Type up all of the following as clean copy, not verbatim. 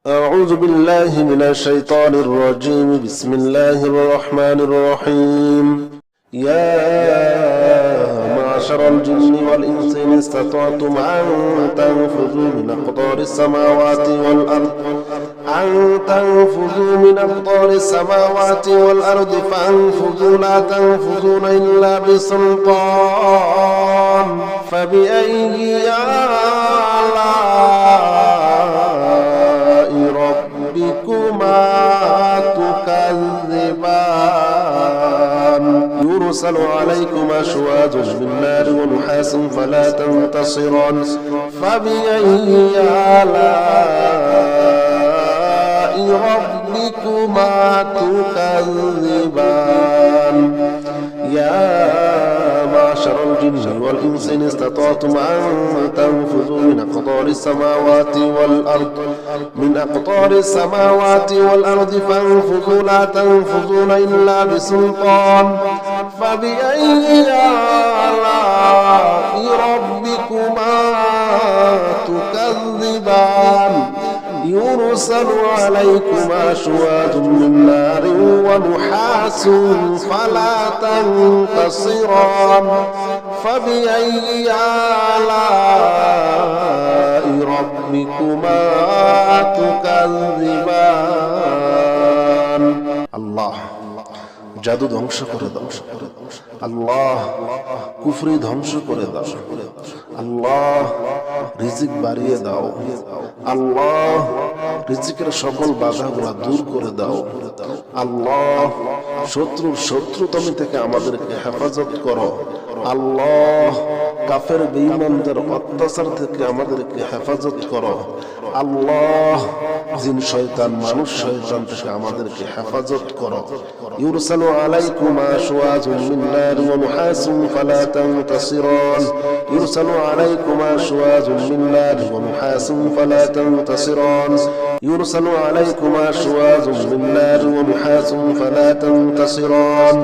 أعوذ بالله من الشيطان الرجيم بسم الله الرحمن الرحيم يا معشر الجن والإنس إن استطعتم أن تنفذوا من أقطار السماوات والأرض فانفذوا لا تنفذون إلا بسلطان فبأي آلاء ربكما تكذبان يرسل عليكما شواظ من نار ونحاس فلا تنتصران فبأي آلاء ربكما تكذبان يا معشر الجن والإنس إن استطعتم أن تنفذوا من أقطار السماوات والأرض فانفذوا لا تنفذون إلا بسلطان فبأي آلاء ربكما تكذبان يرسل عليكما شواظ من نار ونحاس فلا تنتصران فبأي آلاء ربكما تكذبان الله জাদু ধ্বংস করে দাও আল্লাহ, কুফরি ধ্বংস করে দাও আল্লাহ, রিজিক বাড়িয়ে দাও আল্লাহ, রিজিকের সকল বাধাগুলো দূর করে দাও আল্লাহ, শত্রুর শত্রুতামি থেকে আমাদেরকে হেফাজত করো আল্লাহ, কাফের বেঈমানদের অত্যাচার থেকে আমাদেরকে হেফাজত করো আল্লাহ, জিন শয়তান মানুষ শয়তান থেকে আমাদেরকে হেফাজত করো ইউরসালু আলাইকুমা শুওয়াজুম মিন নার ওয়া নুহাসুন ফালা তানতাসিরান ইউরসালু আলাইকুমা শুওয়াজুম মিন নার ওয়া নুহাসুন ফালা তানতাসিরান ইউরসালু আলাইকুমা শুওয়াজুম মিন নার ওয়া নুহাসুন ফালা তানতাসিরান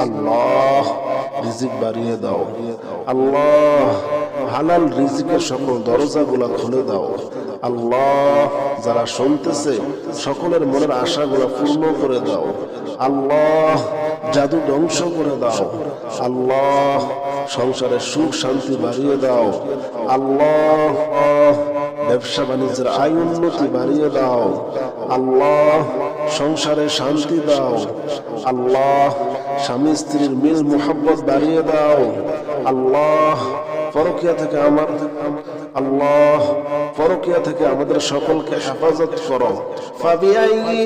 আল্লাহ, রিজিক বাড়িয়ে দাও আল্লাহ, হালাল রিজিকের সকল দরজাগুলো খুলে দাও আল্লাহ, যারা শুনতেছে সকলের মনের আশাগুলো পূর্ণ করে দাও আল্লাহ, জাদু ধ্বংস করে দাও আল্লাহ, সংসারে সুখ শান্তি বাড়িয়ে দাও আল্লাহ, ব্যবসা বাণিজ্যের আয় উন্নতি বাড়িয়ে দাও আল্লাহ, সংসারে শান্তি দাও আল্লাহ, স্বামী স্ত্রীর মিল মুহাব্বত বাড়িয়ে দাও আল্লাহ, পরকিয়া থেকে আমাদের সকলকে হেফাজত করো ফাবিআইয়ি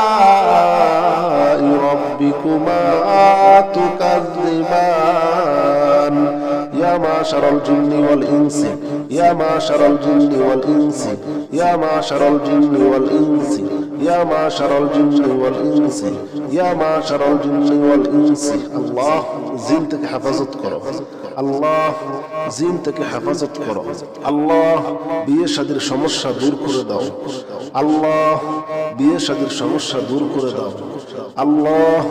আলা'i রাব্বিকুমা তুকাযযিবান يا معشر الجن والإنس يا معشر الجن والإنس يا معشر الجن والإنس يا معشر الجن والإنس يا معشر الجن والإنس الله জিন থেকে হেফাজত করো আল্লাহ, জিন থেকে হেফাজত করো আল্লাহ, বিয়ে শাদীর সমস্যা দূর করে দাও আল্লাহ, বিয়ে শাদীর সমস্যা দূর করে দাও আল্লাহ,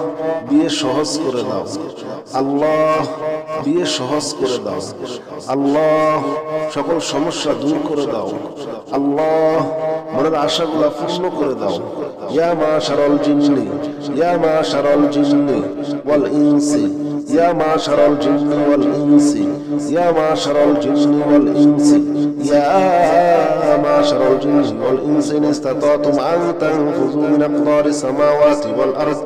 বিয়ে সহজ করে দাও আল্লাহ, বিয়ে সহজ করে দাও আল্লাহ, সকল সমস্যা দূর করে দাও আল্লাহ, মনের আশাগুলো পূর্ণ করে দাও ইয়া মাশারাল জিন্নি ইয়া মাশারাল জিন্নি ওয়াল ইনসি ইয়া মাশারাল জিন্নি ওয়াল ইনসি ইয়া মাশারাল জিন্নি ওয়াল ইনসি ইয়া মাশারাল জিন্নি ওয়াল ইনসি ইন ইসতাতাতুম আন তানফুযু মিন আকতারিস সামাওয়াতি ওয়াল আরদ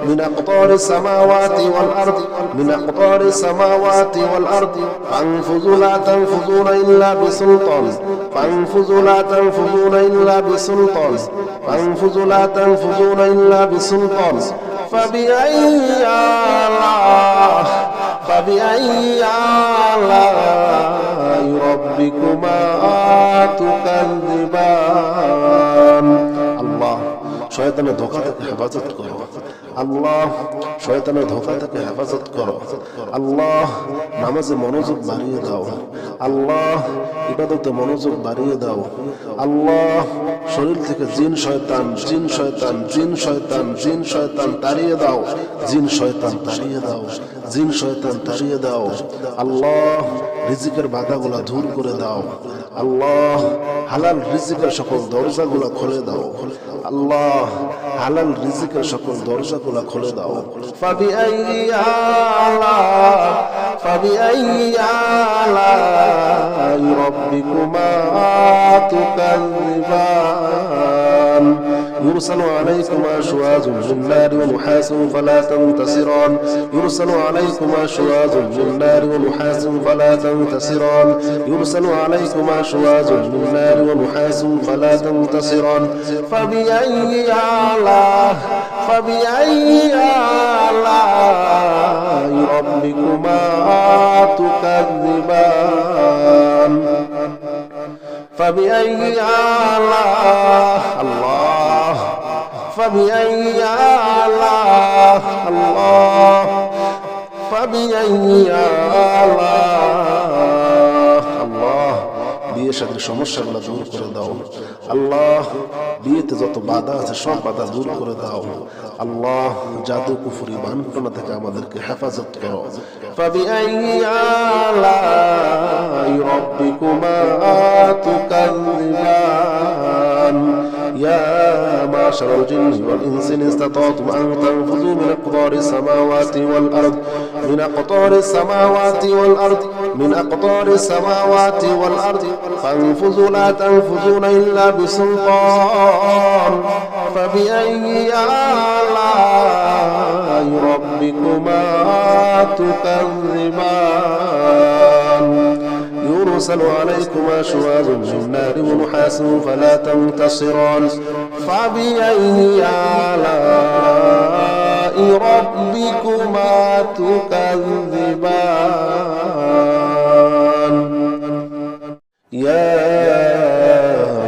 মিন আকতারিস সামাওয়াতি ওয়াল আরদ মিন আকতারিস সামাওয়াতি ওয়াল আরদ ফানফুযু লা তানফুযুনা ইল্লা বিসুলতান ফানফুযু লা তানফুযুনা ইল্লা বিসুলতান ফানফুযু লা তানফুযুনা ইল্লা বিসুলতান فبأي آلاء ربكما تكذبان الله, শয়তানের ধোঁকা থেকে হেফাজত করো আল্লাহ, শয়তানের ধোঁকা থেকে হেফাজত করো। আল্লাহ নামাজে মনোযোগ বাড়িয়ে দাও। আল্লাহ ইবাদতে মনোযোগ বাড়িয়ে দাও। আল্লাহ শরীর থেকে জিন শয়তান তাড়িয়ে দাও। জিন শয়তান তাড়িয়ে দাও। জিন শয়তান তাড়িয়ে দাও। আল্লাহ রিজিকের বাধাগুলা দূর করে দাও। আল্লাহ হালাল রিজিকের সকল দরজাগুলা খুলে দাও। আল্লাহ হালাল রিজিকের সকল দরজাগুলা খুলে দাও। فبأي آلاء ربكما تكذبان يرسل عليكما شواظ من نار ونحاس فلا تنتصران يرسل عليكما شواظ من نار ونحاس فلا تنتصران يرسل عليكما شواظ من نار ونحاس فلا تنتصران فبأي آلاء ربكما تكذبان فبأي آلاء الله فبأي آلاء الله فبأي آلاء الله বিয়ের সাথে সমস্যাগুলো দূর করে দাও। আল্লাহ বিয়েতে যত বাধা আছে সব বাধা দূর করে দাও। আল্লাহ জাদু কুফরি বানপনা থেকে আমাদেরকে হেফাজত করো। فبأي آلاء ربكما تكذبان يا معشر الجن والإنس إن استطعتم أن تنفذوا من أقطار السماوات والأرض من أقطار السماوات والأرض من أقطار السماوات والأرض فانفذوا لا تنفذون إلا بسلطان فبأي آلاء ربكما تكذبان يرسل عليكما شواظ من نار ونحاس فلا تنتصران فبأي آلاء ربكما تكذبان يا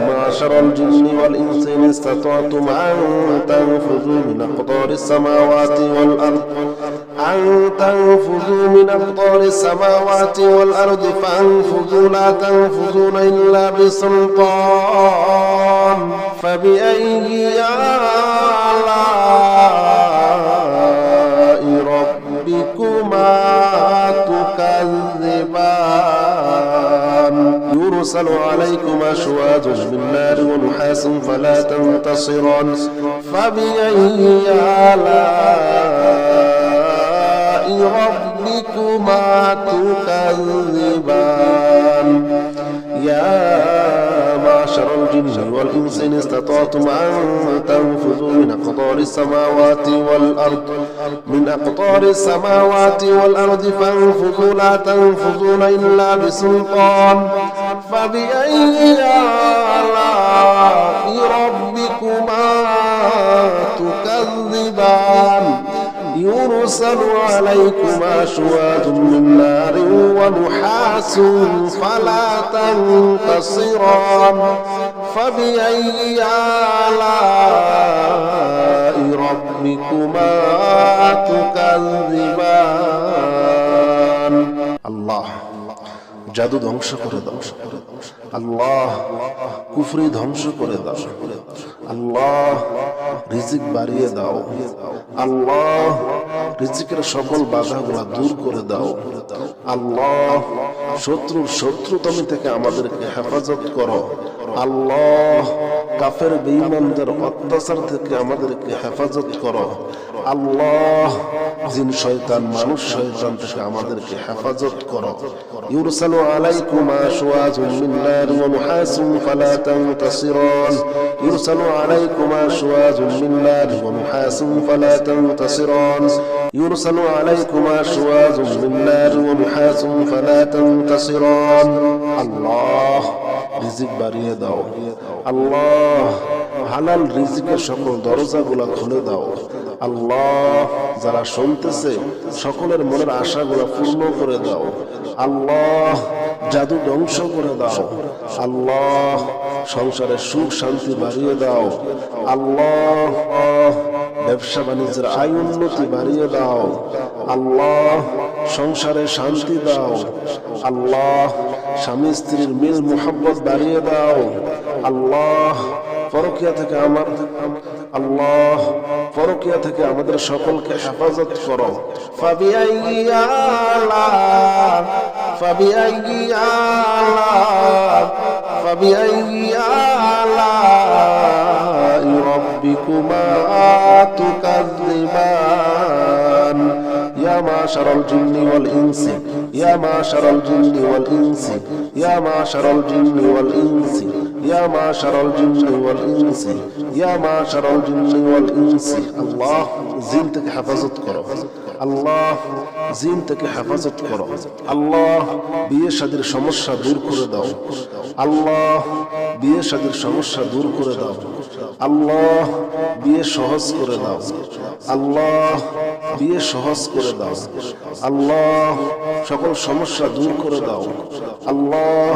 معشر الجن والإنس إن استطعتم أن تنفذوا من أقطار السماوات والأرض فانفذوا لا تنفذون إلا بسلطان فبأي آلاء ربكما تكذبان يرسل عليكما شواظ من نار ونحاس فلا تنتصران فبأي آلاء ربكما تكذبان يا معشر الجن والإنس إن استطعتم أن تنفذوا من أقطار السماوات والأرض فانفذوا لا تنفذون إلا بسلطان فبأي آلاء ربكما تكذبان يرسل عليكما شواظ من نار ونحاس فلا تنتصران فبأي آلاء ربكما تكذبان الله জাদু ধ্বংস করে দাও। আল্লাহ কুফরি ধ্বংস করে দাও। আল্লাহ রিজিক বাড়িয়ে দাও। আল্লাহ রিজিকের সকল বাধাগুলা দূর করে দাও। আল্লাহ শত্রুর শত্রুতামি থেকে আমাদেরকে হেফাজত করো। আল্লাহ কাফের বেঈমানদের অত্যাচার থেকে আমাদেরকে হেফাজত করো। আল্লাহ জিন শয়তান মানুষ শয়তান থেকে আমাদেরকে হেফাজত করো। ইউরসালু আলাইকুমা শুওয়াজুম মিন নার ওয়া নুহাসুম ফালা তানতাসিরান ইউরসালু আলাইকুমা শুওয়াজুম মিন নার ওয়া নুহাসুম ফালা তানতাসিরান ইউরসালু আলাইকুমা শুওয়াজুম মিন নার ওয়া নুহাসুম ফালা তানতাসিরান আল্লাহ রিজিক বাড়িয়ে দাও। আল্লাহ হালাল রিজিকের সকল দরজাগুলা খুলে দাও। আল্লাহ যারা শুনতেছে সকলের মনের আশাগুলা পূর্ণ করে দাও। আল্লাহ জাদু ধ্বংস করে দাও। আল্লাহ সংসারে সুখ শান্তি বাড়িয়ে দাও। আল্লাহ ব্যবসা বাণিজ্যের আয় উন্নতি বাড়িয়ে দাও আল্লাহ, সংসারে শান্তি দাও আল্লাহ, স্বামী স্ত্রীর মিল মুহাব্বত বাড়িয়ে দাও আল্লাহ, পরকিয়া থেকে আল্লাহ পরকিয়া থেকে আমাদের সকলকে হেফাজত করো। ফাবিআইয়ি আলা'i রাব্বিকুমা তুকাযযিবান। ইয়া মাশারাল জিন্নি ওয়াল ইনসি, ইয়া মাশারাল জিন্নি ওয়াল ইনসি, ইয়া মাশারাল জিন্নি ওয়াল ইনসি, ইয়া মাশারাল জিন্নি ওয়াল ইনসি, ইয়া মাশারাল জিন্নি ওয়াল ইনসি। আল্লাহ, জিন থেকে হেফাজত করো আল্লাহ, জিন থেকে হেফাজত করো আল্লাহ। বিয়ে শাদীর সমস্যা দূর করে দাও আল্লাহ, বিয়ে শাদীর সমস্যা দূর করে দাও আল্লাহ, বিয়ে সহজ করে দাও আল্লাহ, বিয়ে সহজ করে দাও আল্লাহ, সকল সমস্যা দূর করে দাও আল্লাহ,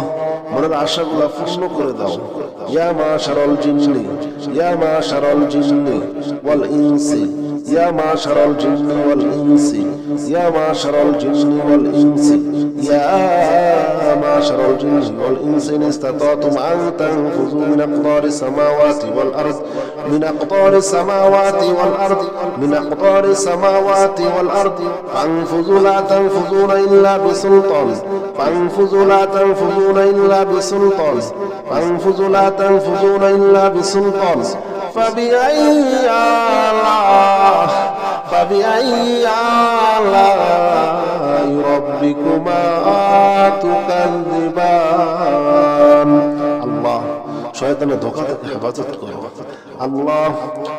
মনের আশাগুলা পূর্ণ করে দাও। ইয়া মাশারাল জিন্নি, ইয়া মাশারাল জিন্নি ওয়াল ইনসি, ইয়া মাশারাল জিন্নি ওয়াল ইনসি, ইয়া মাশারাল জিন্নি ওয়াল ইনসি, ইয়া মাশারাল জিন্নি ওয়াল ইনসি ইন ইসতাতাতুম আন তানফুযু মিন আকতারিস সামাওয়াতি ওয়াল আরদ, মিন আকতারিস সামাওয়াতি ওয়াল আরদ, মিন আকতারিস সামাওয়াতি ওয়াল আরদ ফানফুযু লা তানফুযুনা ইল্লা বিসুলতান, ফানফুযু লা তানফুযুনা ইল্লা বিসুলতান, ফানফুযু লা তানফুযুনা ইল্লা বিসুলতান। فبأي آلاء ربكما تكذبان। আল্লাহ, শয়তানের ধোঁকা থেকে হেফাজত করো আল্লাহ,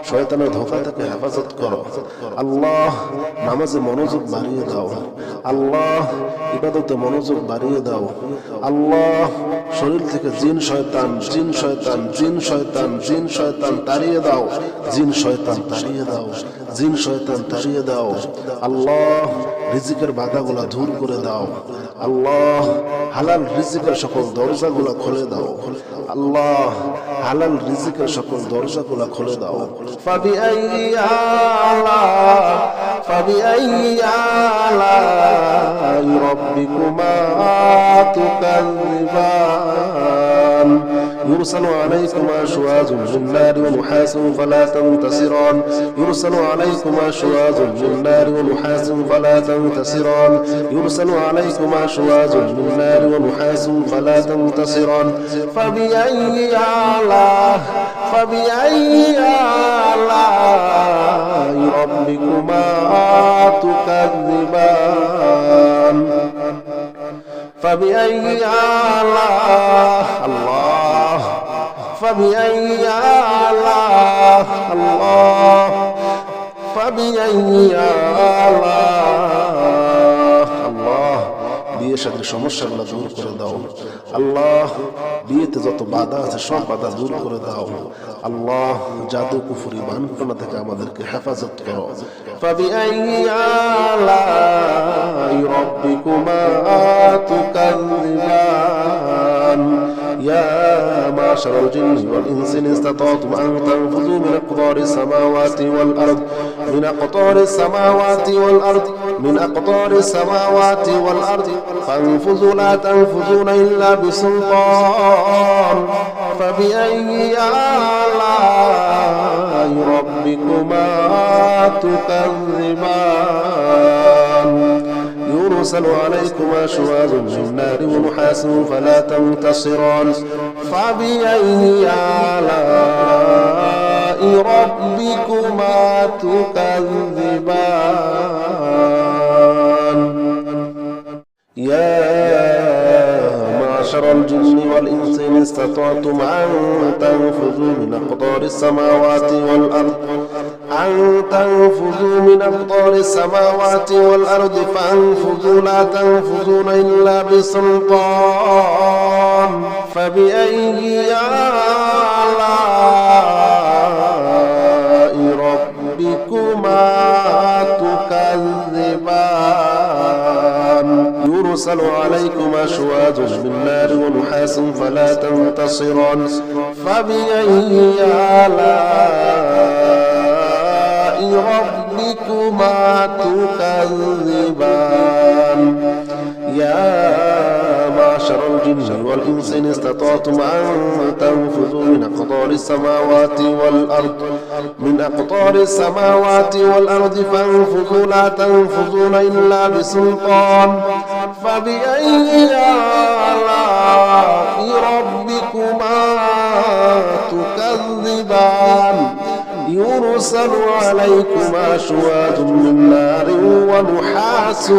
শয়তানের ধোঁকা থেকে হেফাজত করো আল্লাহ। নামাজে মনোযোগ বাড়িয়ে দাও আল্লাহ, ইবাদতে মনোযোগ বাড়িয়ে দাও আল্লাহ। শরীর থেকে জিন শয়তান, জিন শয়তান, জিন শয়তান, জিন শয়তান তাড়িয়ে দাও, জিন শয়তান তাড়িয়ে দাও, জিন শয়তান তাড়িয়ে দাও আল্লাহ। রিজিকের বাধাগুলা দূর করে দাও আল্লাহ, হালাল রিজিকের সকল দরজাগুলা খুলে দাও আল্লাহ, হালাল রিজিকের সকল দরজাগুলা খুলে দাও। ফাবিআইয়ি আলা'i রাব্বিকুমা তুকাযযিবান। يرسل عليكما شواظ من نار ونحاس فلا تنتصران، يرسل عليكما شواظ من نار ونحاس فلا تنتصران، يرسل عليكما شواظ من نار ونحاس فلا تنتصران. فبأي آلاء ربكما تكذبان. فبأي آلاء الله، فبأي آلاء الله، فبأي آلاء الله. বিয়ে শাদীর সমস্যাগুলো দূর করে দাও আল্লাহ, বিয়েতে যত বাধা আছে সব বাধা দূর করে দাও আল্লাহ। জাদু কুফরি বানপনা থেকে আমাদেরকে হেফাজত করো। ফাবিআইয়ি আলা'i রাব্বিকুমা তুকাযযিবান। يا معشر الجن والإنس إن استطعتم أن تنفذوا من أقطار السماوات والأرض، من أقطار السماوات والأرض، من أقطار السماوات والأرض فانفذوا لا تنفذون إلا بسلطان. فبأي آلاء ربكما تكذبان. يرسل عليكما شواظ من نار ونحاس فلا تنتصران. فبأي آلاء ربكما تكذبان. يا معشر الجن والإنس إن استطعتم أن تنفذوا من أقطار السماوات والأرض، أن تنفذوا من أقطار السماوات والأرض فانفذوا لا تنفذون إلا بسلطان. فبأي آلاء ربكما تكذبان. يرسل عليكما شواظ من نار ونحاس فلا تنتصران. فبأي آلاء ربكما تكذبان يا معشر الجن والإنس إن استطعتم أن تنفذوا من أقطار السماوات والأرض فانفذوا لا تنفذون إلا بسلطان فبأي آلاء ربكما تكذبان يرسل عليكما شواظ من نار ونحاس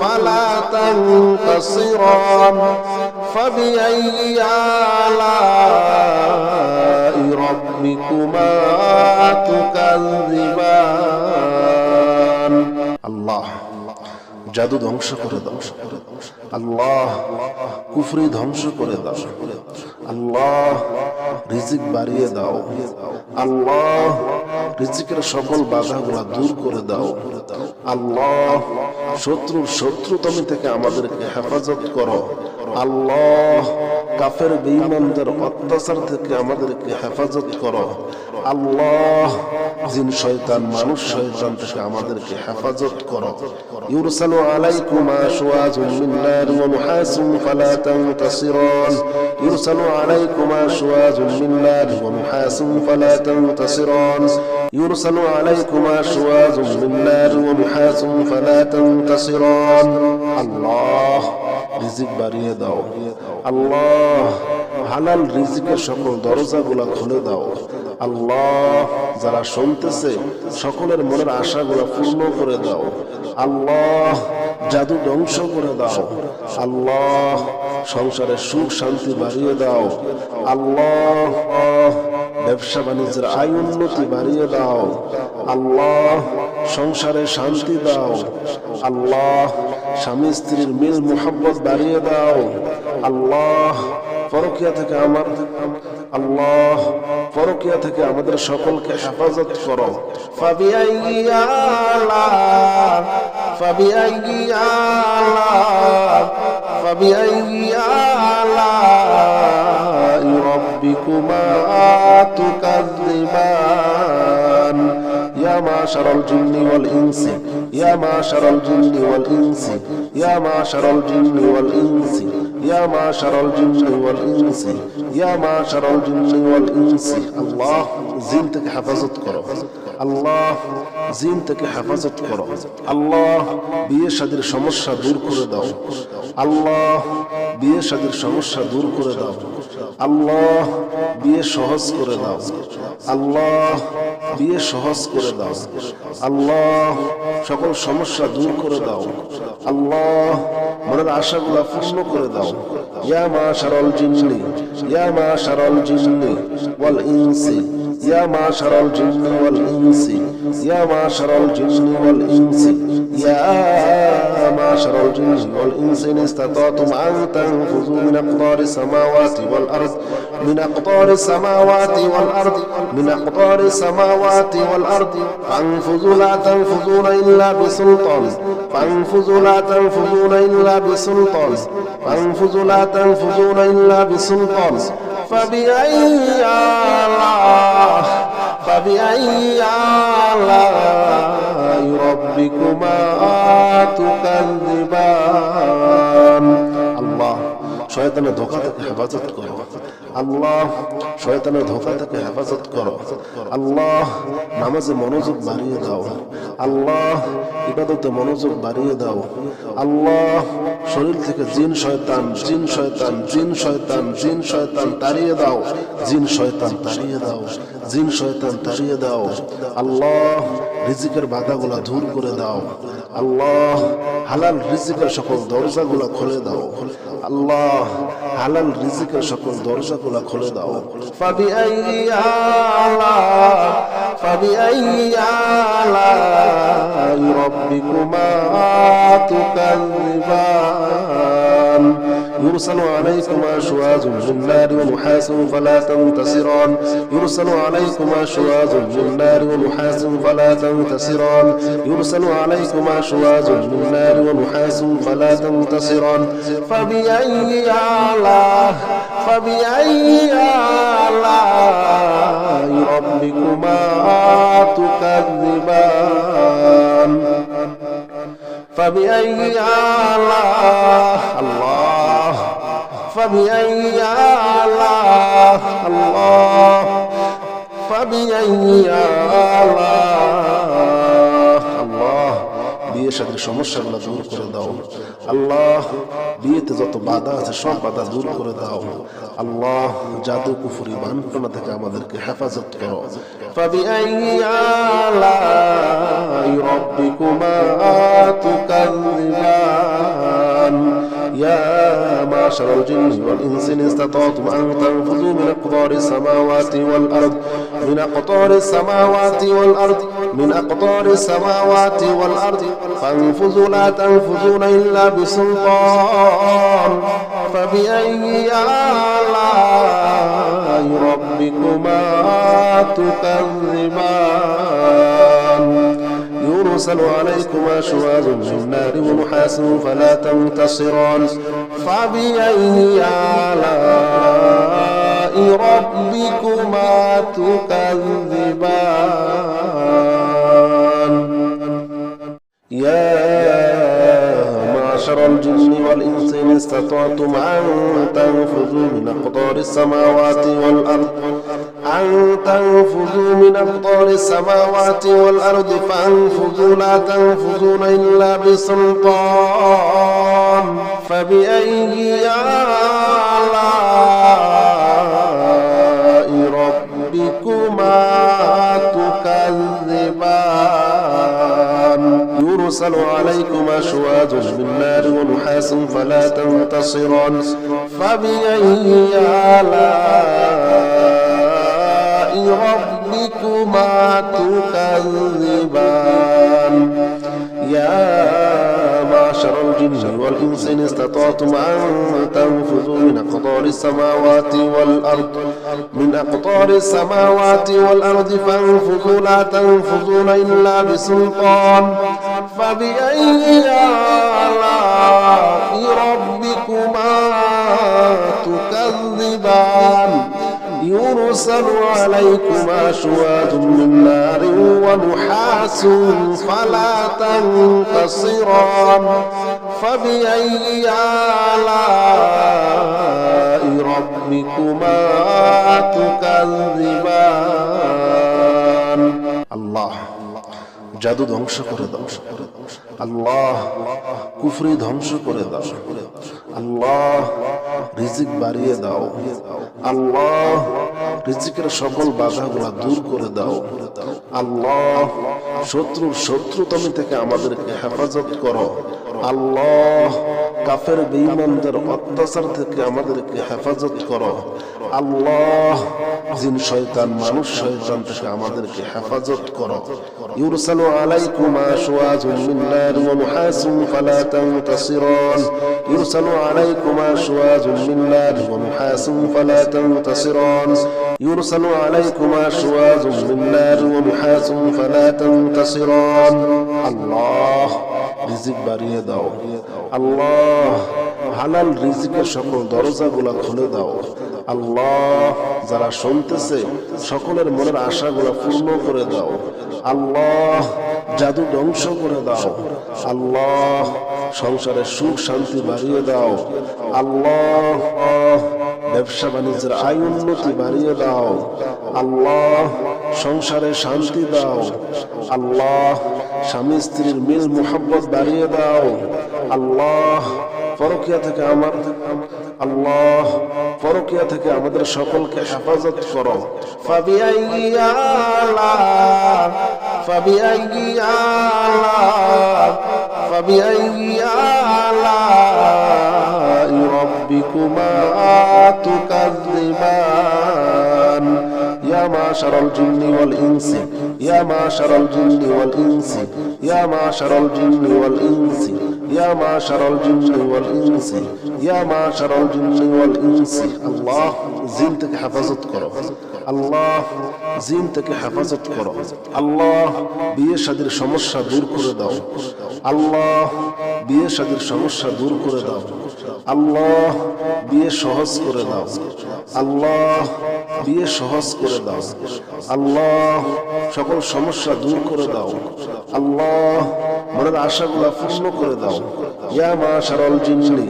فلا تنتصران فبأي آلاء ربكما تكذبان الله জাদু ধ্বংস করে দাও আল্লাহ, কুফরি ধ্বংস করে দাও আল্লাহ, রিজিক বাড়িয়ে দাও আল্লাহ, রিজিকের সকল বাধাগুলা দূর করে দাও আল্লাহ, শত্রুর শত্রুতামি থেকে আমাদেরকে হেফাজত করো আল্লাহ, কাফের বেঈমানদের অত্যাচার থেকে আমাদেরকে হেফাজত করো আল্লাহ, জিন শয়তান মানুষ শয়তান থেকে আমাদেরকে হেফাজত করো। ইউরসালু আলাইকুমা শুওয়াজুম মিন নার ওয়া নুহাসুন ফালা তানতাসিরান ইউরসালু আলাইকুমা শুওয়াজুম মিন নার ওয়া নুহাসুন ফালা তানতাসিরান ইউরসালু আলাইকুমা শুওয়াজুম মিন নার ওয়া নুহাসুন ফালা তানতাসিরান আল্লাহ, রিজিক বাড়িয়ে দাও আল্লাহ, হালাল রিজিকের সকল দরজাগুলা খুলে দাও আল্লাহ, যারা শুনতেছে সকলের মনের আশাগুলা পূর্ণ করে দাও আল্লাহ, জাদু ধ্বংস করে দাও আল্লাহ, সংসারে সুখ শান্তি বাড়িয়ে দাও আল্লাহ, ব্যবসা বাণিজ্যের আয় উন্নতি বাড়িয়ে দাও আল্লাহ, সংসারে শান্তি দাও আল্লাহ, স্বামী স্ত্রীর মিল মুহাব্বত বাড়িয়ে দাও আল্লাহ, পরকিয়া থেকে আমাদের সকলকে হেফাজত করো। ফাবিআইয়ি আলাই রাব্বিকুমা তুকাযযিবান يا معشر الجن والإنس يا معشر الجن والإنس يا معشر الجن والإنس يا معشر الجن والإنس يا معشر الجن والإنس الله زينتك حفظت করো আল্লাহ, জিন থেকে হেফাজত করো আল্লাহ, বিয়ে শাদীর সমস্যা দূর করে দাও আল্লাহ, বিয়ে শাদীর সমস্যা দূর করে দাও আল্লাহ, বিয়ে সহজ করে দাও আল্লাহ, বিয়ে সহজ করে দাও আল্লাহ, সকল সমস্যা দূর করে দাও আল্লাহ, মনের আশাগুলা পূর্ণ করে দাও। ইয়া মাশারাল জিন্নি ইয়া মাশারাল জিন্নি ওয়াল ইনসি ইয়া মাশারাল জিন্নি ওয়াল ইনসি ইয়া মাশারাল জিন্নি ওয়াল ইনসি ইয়া মাশারাল জিন্নি ওয়াল ইনসি ইন ইসতাতাতুম আন তানফুযু মিন আকতারিস সামাওয়াতি ওয়াল আরদ মিন আকতারিস সামাওয়াতি ওয়াল আরদ মিন আকতারিস সামাওয়াতি ওয়াল আরদ ফানফুযু লা তানফুযুনা ইল্লা বিসুলতান ফানফুযু লা তানফুযুনা ইল্লা বিসুলতান ফানফুযু লা তানফুযুনা ইল্লা বিসুলতান فبأي آلاء ربكما تكذبان الله শয়তানের ধোঁকা থেকে হেফাজত করো আল্লাহ, শয়তানের ধোঁকা থেকে হেফাজত করো আল্লাহ, নামাজে মনোযোগ বাড়িয়ে দাও আল্লাহ, ইবাদতে মনোযোগ বাড়িয়ে দাও আল্লাহ, শরীর থেকে জিন শয়তান তাড়িয়ে দাও জিন শয়তান তাড়িয়ে দাও আল্লাহ, রিজিকের বাধাগুলা দূর করে দাও আল্লাহ, হালাল রিজিকের সকল দরজাগুলা খুলে দাও আল্লাহ, হালাল রিজিকের সকল দরজাগুলা খুলে দাও। ফাবিআইয়ি আলাই রাব্বিকুমা তুকাযযিবান يرسل عليكما شواظ من نار ونحاس فلا تنتصران يرسل عليكما شواظ من نار ونحاس فلا تنتصران يرسل عليكما شواظ من نار ونحاس فلا تنتصران فبأي آلاء ربكما تكذبان فبأي آلاء الله فبأي آلاء الله فبأي آلاء الله বিয়ের সাথে সমস্যাগুলো দূর করে দাও আল্লাহ বিয়েতে যত বাধা আছে সব বাধা দূর করে দাও আল্লাহ জাদু কুফরি বানপনা থেকে আমাদেরকে হেফাজত করো فبأي آلاء ربكما تكذبان يا معشر الجن والإنس إن استطعتم أن تنفذوا من أقطار السماوات والأرض من أقطار السماوات والأرض من أقطار السماوات والأرض فانفذوا لا تنفذون إلا بسلطان فبأي آلاء ربكما تكذبان يرسل عليكما شواظ من نار ونحاس فلا تنتصران فبأي آلاء ربكما تكذبان يا معشر الجن والإنس إن استطعتم أن تنفذوا من أقطار السماوات والأرض أن تنفذوا من أقطار السماوات والأرض فانفذوا لا تنفذون إلا بسلطان فبأي آلاء ربكما تكذبان يرسل عليكما شواظ من نار ونحاس فلا تنتصران فبأي آلاء ربكما تكذبان يا معشر الجن والإنس إن استطعتم أن تنفذوا من أقطار السماوات والأرض من أقطار السماوات والأرض فانفذوا لا تنفذون إلا بسلطان فبأي آلاء ربكما تكذبان يرسل عليكما شواظ من نار ونحاس فلا تنتصران فبأي آلاء ربكما تكذبان الله জাদু ধ্বংস করে দাও আল্লাহ কুফরি ধ্বংস করে দাও আল্লাহ রিজিক বাড়িয়ে দাও আল্লাহ রিজিকের সকল বাধাগুলো দূর করে দাও আল্লাহ শত্রুর শত্রুতামি থেকে আমাদেরকে হেফাজত করো আল্লাহ কাফের বেঈমানদের অত্যাচার থেকে আমাদেরকে হেফাজত করো আল্লাহ জিন শয়তান মানুষ শয়তান থেকে আমাদেরকে হেফাজত করো ইউরসালু আলাইকুমা শুওয়াজুম মিন নার ওয়া নুহাসুন ফালা তানতাসিরান ইউরসালু আলাইকুমা শুওয়াজুম মিন নার ওয়া নুহাসুন ফালা তানতাসিরান ইউরসালু আলাইকুমা শুওয়াজুম মিন নার ওয়া নুহাসুন ফালা তানতাসিরান আল্লাহ রিজিক বাড়িয়ে দাও আল্লাহ হালাল রিজিকের সকল দরজাগুলা খুলে দাও আল্লাহ যারা শুনতেছে সকলের মনের আশাগুলা পূর্ণ করে দাও আল্লাহ জাদু ধ্বংস করে দাও আল্লাহ সংসারে সুখ শান্তি বাড়িয়ে দাও আল্লাহ ব্যবসা বাণিজ্যের আয় উন্নতি বাড়িয়ে দাও আল্লাহ সংসারে শান্তি দাও আল্লাহ স্বামী স্ত্রীর মিল মুহাব্বত বাড়িয়ে দাও আল্লাহ পরকিয়া থেকে আল্লাহ পরকিয়া থেকে আমাদের সকলকে হেফাজত করো ফাবিআইয়ি আলা'i রাব্বিকুমা তুকাযযিবান يا معشر الجن والإنس يا معشر الجن والإنس يا معشر الجن والإنس يا معشر الجن والإنس يا معشر الجن والإنس الله জিনটাকে হেফাজত করো আল্লাহ জিনটাকে হেফাজত করো আল্লাহ বিয়ে শাদীর সমস্যা দূর করে দাও আল্লাহ বিয়ে শাদীর সমস্যা দূর করে দাও আল্লাহ বিয়ে সহজ করে দাও আল্লাহ বিয়ে সহজ করে দাও আল্লাহ সকল সমস্যা দূর করে দাও আল্লাহ মনের আশাগুলো পূর্ণ করে দাও ইয়া মাশারাল জিন্নি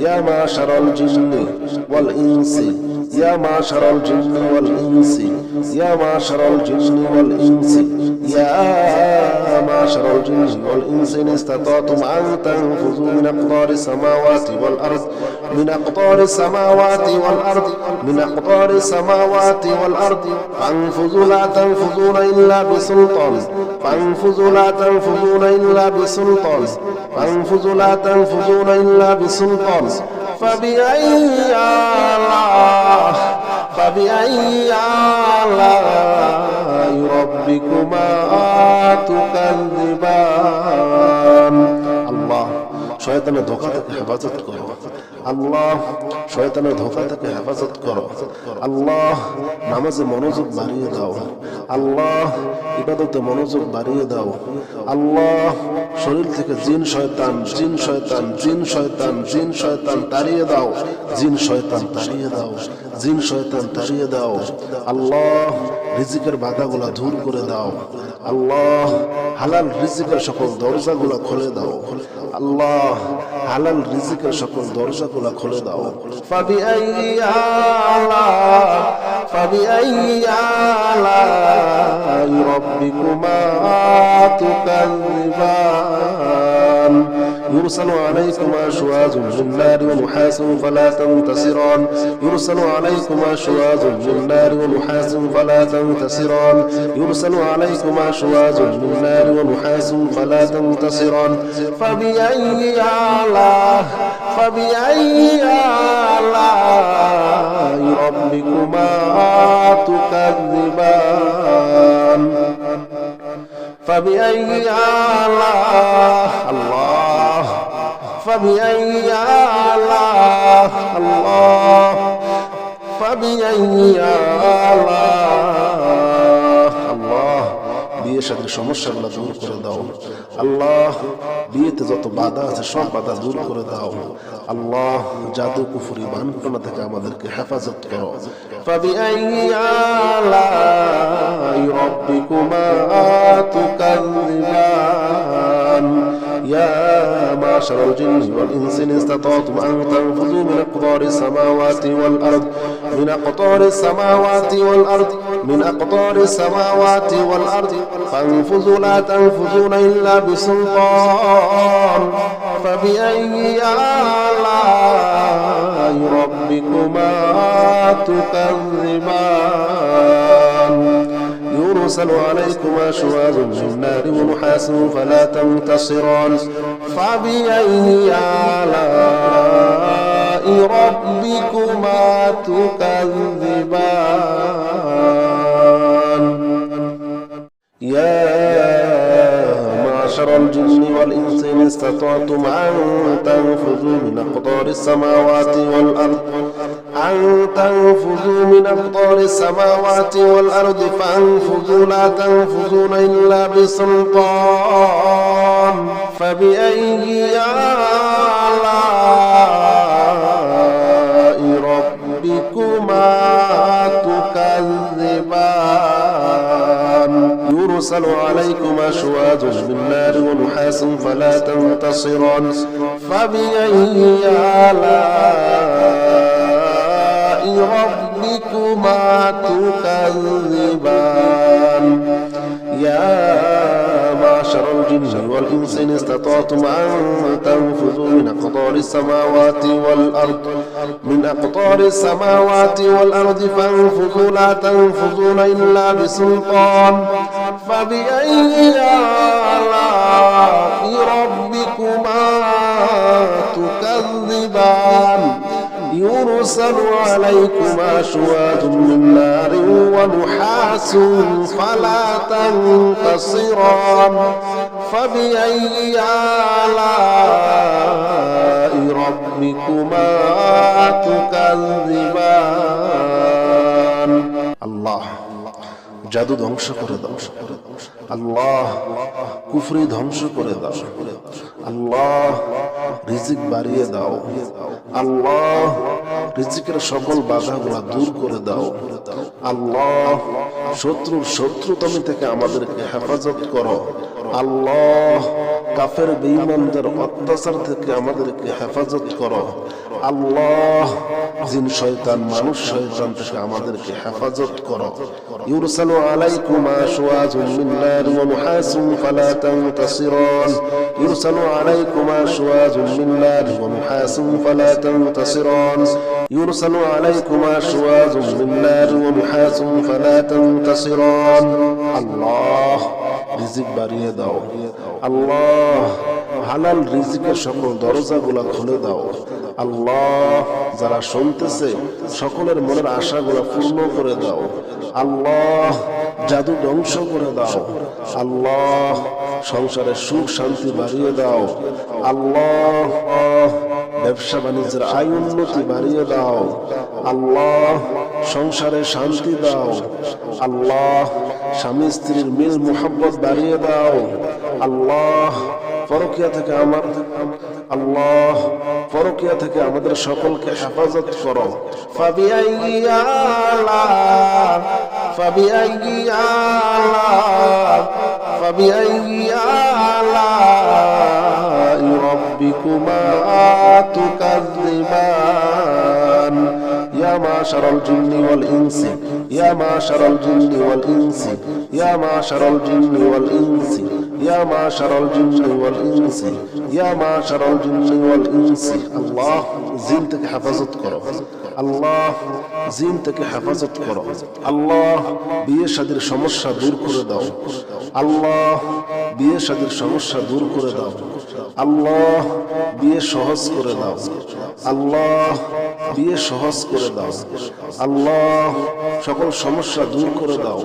ইয়া মাশারাল জিন্নি ওয়াল ইনসি ইয়া মাশারাল জিন্নি ওয়াল ইনসি ইয়া মাশারাল জিন্নি ওয়াল ইনসি ইয়া মাশারাল জিন্নি ওয়াল ইনসি ইন ইসতাতাতুম আন তানফুযু মিন আকতারিস সামাওয়াতি ওয়াল আরদ মিন আকতারিস সামাওয়াতি ওয়াল আরদ মিন আকতারিস সামাওয়াতি ওয়াল আরদ ফানফুযু লা তানফুযুনা ইল্লা বিসুলতান ফানফুযু লা তানফুযুনা ইল্লা বিসুলতান ফানফুযু লা তানফুযুনা ইল্লা বিসুলতান فبأي آلاء ربكما تكذبان الله শয়তানের ধোঁকা থেকে হেফাজত করো আল্লাহ শয়তানের ধোঁকা থেকে হেফাজত করো আল্লাহ নামাজে মনোযোগ বাড়িয়ে দাও আল্লাহ ইবাদতে মনোযোগ বাড়িয়ে দাও আল্লাহ শরীর থেকে জিন শয়তান জিন শয়তান জিন শয়তান জিন শয়তান তাড়িয়ে দাও জিন শয়তান তাড়িয়ে দাও জিন শয়তান তাড়িয়ে দাও আল্লাহ রিজিকের বাধাগুলা দূর করে দাও আল্লাহ হালাল রিজিকের সকল দরজাগুলা খুলে দাও আল্লাহ হালাল রিজিকের সকল দরজাগুলা খুলে দাও فبأي آلاء ربكما تكذبان يرسل عليكما شواظ من نار ونحاس فلا تنتصران يرسل عليكما شواظ من نار ونحاس فلا تنتصران يرسل عليكما شواظ من نار ونحاس فلا تنتصران فبأي آلاء ربكما تكذبان فبأي آلاء الله فبأي آلاء الله فبأي آلاء الله বিয়ে শাদীর সমস্যাগুলো দূর করে দাও আল্লাহ বিয়েতে যত বাধা আছে সব বাধা দূর করে দাও আল্লাহ জাদু কুফরি বানপনা থেকে আমাদেরকে হেফাজত করো فبأي آلاء ربكما تكذبان يا معشر الجن والإنس إن استطعتم أن تنفذوا من أقطار السماوات والأرض من أقطار السماوات والأرض من أقطار السماوات والأرض فانفذوا لا تنفذون إلا بسلطان فبأي آلاء ربكما تكذبان يرسل عليكما شواظ من نار ونحاس فلا تنتصران فبأي آلاء ربكما تكذبان يا معشر الجن والإنس إن استطعتم أن تنفذوا من أقطار السماوات والأرض أن تنفذوا من أقطار السماوات والأرض فانفذوا لا تنفذون إلا بسلطان فبأي آلاء ربكما تكذبان يرسل عليكما شواظ من نار ونحاس فلا تنتصران فبأي آلاء ربكما تكذبان يا معشر الجن والإنس إن استطعتم أن تنفذوا من أقطار السماوات والأرض من أقطار السماوات والأرض فانفذوا لا تنفذون إلا بسلطان فبأي آلاء ربكما تكذبان يرسل عليكما شواظ من نار ونحاس فلا تنتصران فبأي آلاء ربكما تكذبان الله জাদু ধ্বংস করে দাও আল্লাহ, কুফরি ধ্বংস করে দাও আল্লাহ, রিজিক বাড়িয়ে দাও আল্লাহ, রিজিকের সকল বাধাগুলো দূর করে দাও আল্লাহ, শত্রুর শত্রুতামি থেকে আমাদেরকে হেফাজত করো আল্লাহ, কাফের বেঈমানদের অত্যাচার থেকে আমাদেরকে হেফাজত করো আল্লাহ, জিন শয়তান মানুষ শয়তান থেকে আমাদেরকে হেফাজত করো। ইউরসালু আলাইকুমা শুওয়াজুম মিন নার ওয়া নুহাসুন ফালা তানতাসিরান ইউরসালু আলাইকুমা শুওয়াজুম মিন নার ওয়া নুহাসুন ফালা তানতাসিরান ইউরসালু আলাইকুমা শুওয়াজুম মিন নার ওয়া নুহাসুন ফালা তানতাসিরান আল্লাহ, রিজিক বাড়িয়ে দাও আল্লাহ, হালাল রিজিকের সকল দরজাগুলো খুলে দাও আল্লাহ, যারা শুনতেছে সকলের মনের আশাগুলো পূর্ণ করে দাও আল্লাহ, জাদু ধ্বংস করে দাও আল্লাহ, সংসারে সুখ শান্তি বাড়িয়ে দাও আল্লাহ, ব্যবসা বাণিজ্যের আয় উন্নতি বাড়িয়ে দাও আল্লাহ, সংসারে শান্তি দাও আল্লাহ, স্বামী স্ত্রীর মিল মুহাব্বত বাড়িয়ে দাও আল্লাহ, পরকিয়া থেকে আল্লাহ, পরকিয়া থেকে আমাদের সকলকে হেফাজত করো। ফাবিআইয়ি আলা'i রাব্বিকুমা তুকাযযিবান ইয়া মাশারাল জিন্নি ওয়াল ইনসি ইয়া মাশারাল জিন্নি ওয়াল ইনসি ইয়া মাশারাল জিন্নি ওয়াল ইনসি ইয়া মাশারাল জিন্নি ওয়াল ইনসি ইয়া মাশারাল জিন্নি ওয়াল ইনসি আল্লাহ, জিন থেকে হেফাজত করো আল্লাহ, জিন থেকে হেফাজত করো আল্লাহ, বিয়ে শাদীর সমস্যা দূর করে দাও আল্লাহ, বিয়ে শাদীর সমস্যা দূর করে দাও আল্লাহ, বিয়ে সহজ করে দাও আল্লাহ, বিয়ে সহজ করে দাও আল্লাহ, সকল সমস্যা দূর করে দাও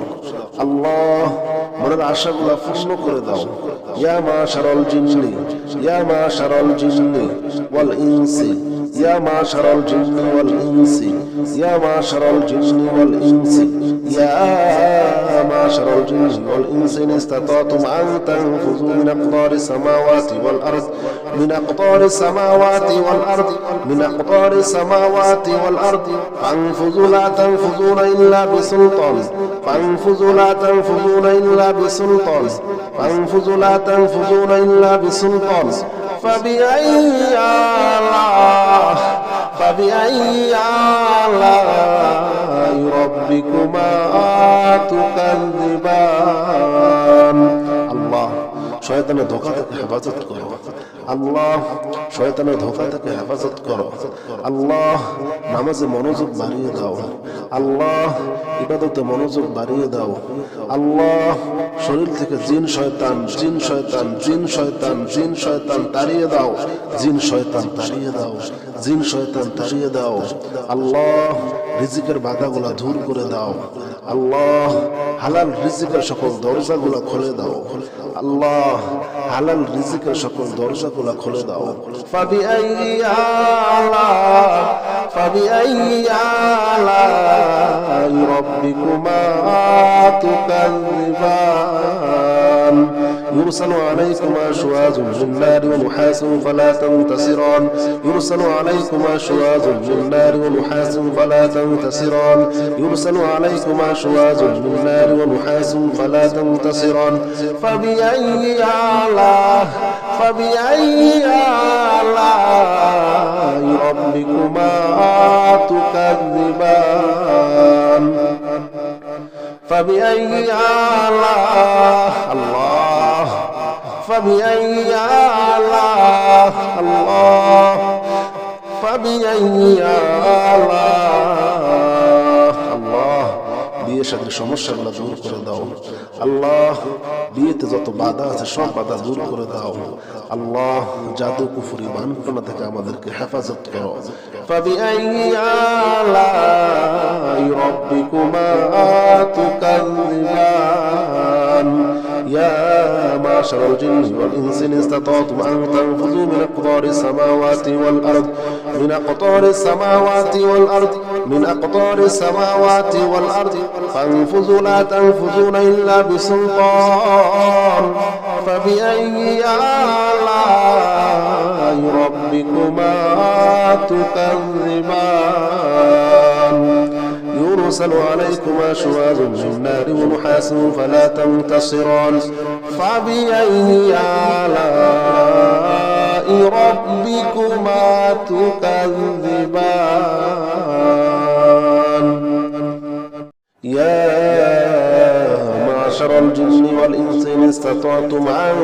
আল্লাহ, মনের আশাগুলা পূর্ণ করে দাও। ইয়া মাশারাল জিন্নি ইয়া মাশারাল জিন্নি ওয়াল ইনসি ইয়া মাশারাল জিন্নি ওয়াল ইনসি ইয়া মাশারাল জিন্নি ওয়াল ইনসি ইয়া মাশারাল জিন্নি ওয়াল ইনসি ইন ইসতাতাতুম আন তানফুযু মিন আকতারিস সামাওয়াতি ওয়াল আরদ মিন আকতারিস সামাওয়াতি ওয়াল আরদ মিন আকতারিস সামাওয়াতি ওয়াল আরদ ফানফুযু লা তানফুযুনা ইল্লা বিসুলতান ফানফুযু লা তানফুযুনা ইল্লা বিসুলতান ফানফুযু লা তানফুযুনা ইল্লা বিসুলতান فبأي آلاء ربكما تكذبان الله, শয়তানের ধোঁকা থেকে হেফাজত করো আল্লাহ, শয়তানের ধোঁকা থেকে হেফাজত করো আল্লাহ, নামাজে মনোযোগ বাড়িয়ে দাও আল্লাহ, ইবাদতে মনোযোগ বাড়িয়ে দাও আল্লাহ, শরীর থেকে জিন শয়তান জিন শয়তান জিন শয়তান জিন শয়তান তাড়িয়ে দাও জিন শয়তান তাড়িয়ে দাও জিন শয়তান তাড়িয়ে দাও আল্লাহ, রিজিকের বাধাগুলা দূর করে দাও আল্লাহ, হালাল রিজিকের সকল দরজাগুলা খুলে দাও আল্লাহ, হালাল রিজিকের সকল দরজাগুলা খুলে দাও। ফাবিআইয়ি আলা'i রাব্বিকুমা তুকাযযিবান يرسل عليكما شواظ من نار ونحاس فلا تنتصران يرسل عليكما شواظ من نار ونحاس فلا تنتصران يرسل عليكما شواظ من نار ونحاس فلا تنتصران فبأي آلاء ربكما تكذبان فبأي آلاء الله فبأي آلاء الله فبأي آلاء الله বিয়ে শাদীর সমস্যাগুলো দূর করে দাও আল্লাহ। বিয়েতে যত বাধা আছে সব বাধা দূর করে দাও আল্লাহ। জাদু কুফরি বানপনা থেকে আমাদেরকে হেফাজত করো। ফাবিআইয়ি আলাই রাব্বিকুমা তুকাযযিবান ইয়া মাশারাল জিন্নি ওয়াল ইনসি ইন ইসতাতা'তুম আন তানফুযু মিন আকতারিস সামাওয়াতি ওয়াল আরদ মিন আকতারিস সামাওয়াতি ওয়াল আরদ মিন আকতারিস সামাওয়াতি ওয়াল আরদ ফানফুযু লা তানফুযুনা ইল্লা বিসুলতান ফাবিআইয়ি আলাই রাব্বিকুমা তুকাযযিবান يرسل عليكما شواظ من نار ونحاس فلا تنتصران فبأي آلاء ربكما تكذبان يا معشر الجن والإنس إن استطعتم أن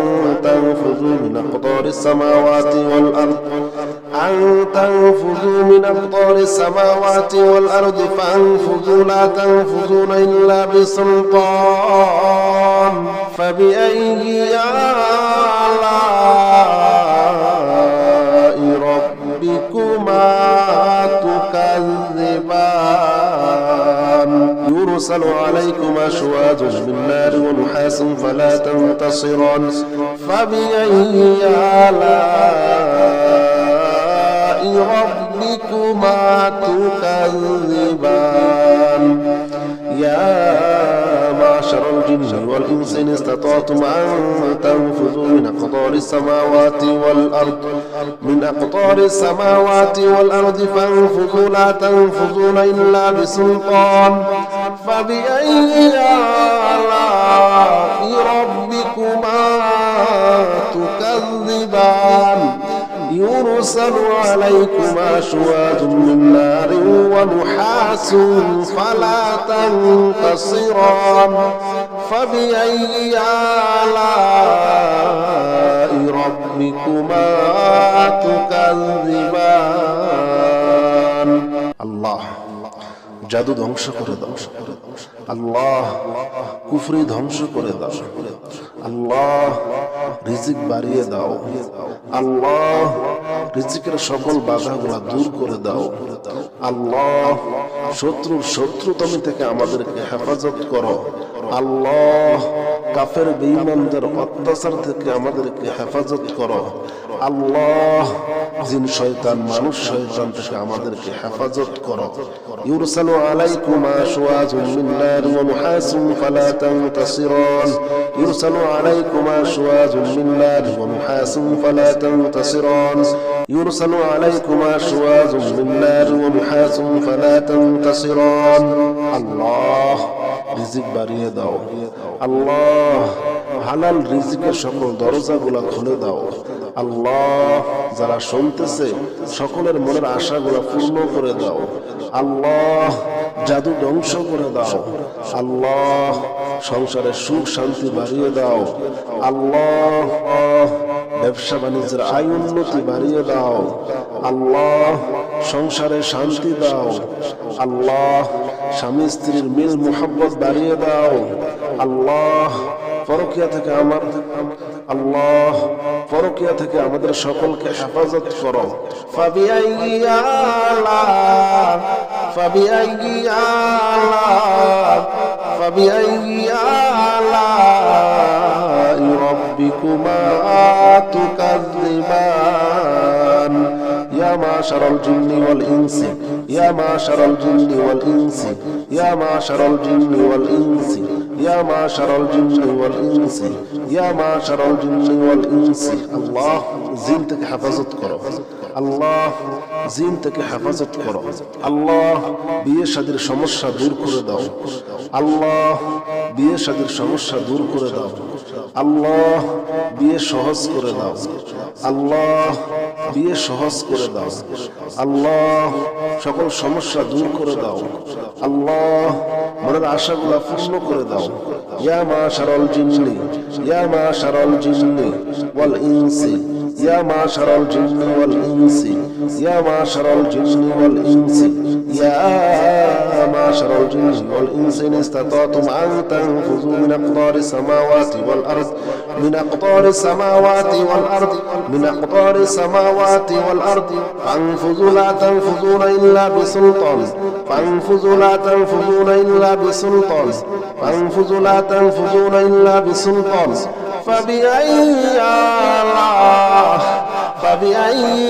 تنفذوا من أقطار السماوات والأرض فانفذوا لا تنفذون إلا بسلطان فبأي آلاء ربكما تكذبان يرسل عليكما شواظ من نار ونحاس فلا تنتصران فبأي آلاء ربكما تكذبان يا معشر الجن والإنس إن استطعتم أن تنفذوا من أقطار السماوات والأرض فانفذوا لا تنفذون إلا بسلطان فبأي آلاء ربكما تكذبان يرسل عليكما شواظ من نار ونحاس فلا تنتصران فبأي آلاء ربكما تكذبان الله জাদু ধ্বংস করে দাও আল্লাহ। কুফরি ধ্বংস করে দাও আল্লাহ। রিজিক বাড়িয়ে দাও আল্লাহ। রিজিকের সকল বাধাগুলা দূর করে দাও আল্লাহ। শত্রুর শত্রুতামি থেকে আমাদেরকে হেফাজত করো আল্লাহ। কাফের বেঈমানদের অত্যাচার থেকে আমাদেরকে হেফাজত করো আল্লাহ। জিন শয়তান মানুষ শয়তান থেকে আমাদেরকে হেফাজত করো। ইউরসালু আলাইকুমা শুওয়াজুম মিন নার ওয়া নুহাসুন ফালা তানতাসিরান ইউরসালু আলাইকুমা শুওয়াজুম মিন নার ওয়া নুহাসুন ফালা তানতাসিরান ইউরসালু আলাইকুমা শুওয়াজুম মিন নার ওয়া নুহাসুন ফালা তানতাসিরান আল্লাহ। রিজিক বাড়িয়ে দাও আল্লাহ। হালাল রিজিকের সকল দরজাগুলা খুলে দাও আল্লাহ। যারা শুনতেছে সকলের মনের আশাগুলা পূর্ণ করে দাও আল্লাহ। জাদু ধ্বংস করে দাও আল্লাহ। সংসারে সুখ শান্তি বাড়িয়ে দাও আল্লাহ। ব্যবসা বাণিজ্যের আয় উন্নতি বাড়িয়ে দাও আল্লাহ। সংসারে শান্তি দাও আল্লাহ। স্বামী স্ত্রীর মিল মুহাব্বত বাড়িয়ে দাও আল্লাহ। পরকিয়া থেকে আল্লাহ পরকিয়া থেকে আমাদের সকলকে হেফাজত করো। ফাবিআইয়ি আলাই রাব্বিকুমা তুকাযযিবান يا معشر الجن والإنس يا معشر الجن والإنس يا معشر الجن والإنس يا معشر الجن والإنس يا معشر الجن والإنس الله زينتك حفظت করো আল্লাহ। জিনটাকে হেফাজত করো আল্লাহ। বিয়ে শাদীর সমস্যা দূর করে দাও আল্লাহ। বিয়ে শাদীর সমস্যা দূর করে দাও আল্লাহ। বিয়ে সহজ করে দাও আল্লাহ। বিয়ে সহজ করে দাও আল্লাহ। সকল সমস্যা দূর করে দাও আল্লাহ। মনের আশাগুলা পূর্ণ করে দাও। ইয়া মাশারাল জিন্নি ইয়া মাশারাল জিন্নি ওয়াল ইনসি ইয়া মাশারাল জিন্নি ওয়াল ইনসি ইয়া মাশারাল জিন্নি ওয়াল ইনসি ইয়া معشر الجن والإنس إن استطعتم أن تنفذوا من أقطار السماوات والأرض من أقطار السماوات والأرض من أقطار السماوات والأرض فانفذوا لا تنفذون إلا بسلطان فانفذوا لا تنفذون إلا بسلطان فانفذوا لا تنفذون إلا بسلطان فبأي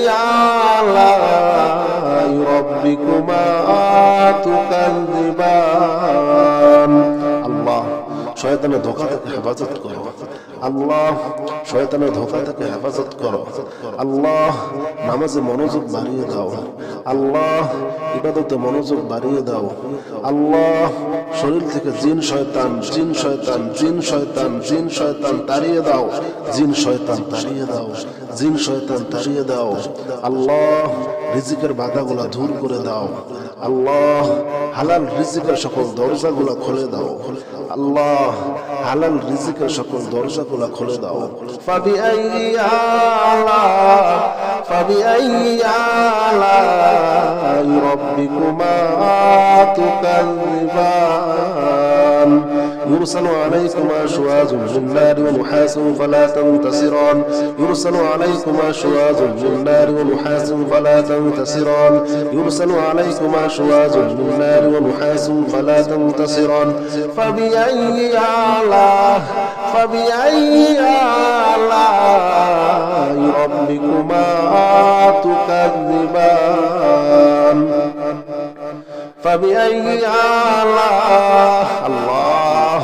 آلاء ربكما تكذبان الله শয়তানের ধোঁকা থেকে হেফাজত করো আল্লাহ শয়তানের ধোঁকা থেকে হেফাজত করো আল্লাহ নামাজে মনোযোগ বাড়িয়ে দাও আল্লাহ ইবাদতে মনোযোগ বাড়িয়ে দাও আল্লাহ শরীর থেকে জিন শয়তান জিন শয়তান জিন শয়তান জিন শয়তান তাড়িয়ে দাও জিন শয়তান তাড়িয়ে দাও জিন শয়তান তাড়িয়ে দাও আল্লাহ রিজিকের বাধাগুলো দূর করে দাও আল্লাহ হালাল রিজিকের সকল দরজাগুলো খুলে দাও আল্লাহ হালাল রিজিকের সকল দরজাগুলো খুলে দাও فبأي آلاء ربكما تكذبان يرسل عليكما شواظ من نار ونحاس فلا تنتصران يرسل عليكما شواظ من نار ونحاس فلا تنتصران يرسل عليكما شواظ من نار ونحاس فلا تنتصران فبأي آلاء ربكما تكذبان فبأي آلاء الله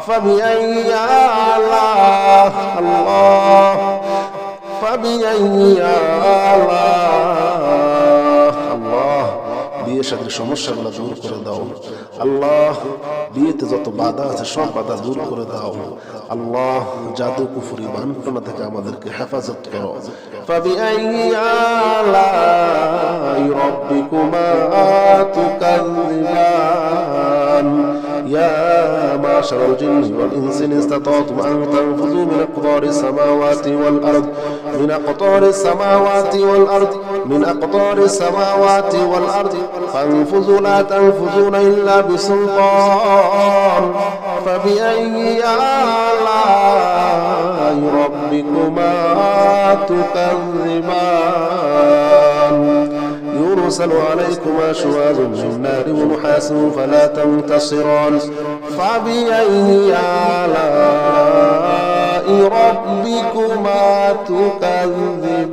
فبأي آلاء الله فبأي آلاء الله বিয়ের সাথে সমস্যাগুলো দূর করে দাও আল্লাহ বিয়েতে যত বাধা আছে সব বাধা দূর করে দাও আল্লাহ জাদু কুফরি বানপনা থেকে আমাদেরকে হেফাজত করো فبأي آلاء ربكما تكذبان يا معشر الجن والإنس إن استطعتم أن تنفذوا من أقطار السماوات والأرض من أقطار السماوات والأرض من أقطار السماوات والأرض فانفذوا لا تنفذون إلا بسلطان فبأي آلاء ربكما تكذبان يرسل عليكما شواظ من نار ونحاس فلا تنتصران فبأي آلاء ربكما تكذبان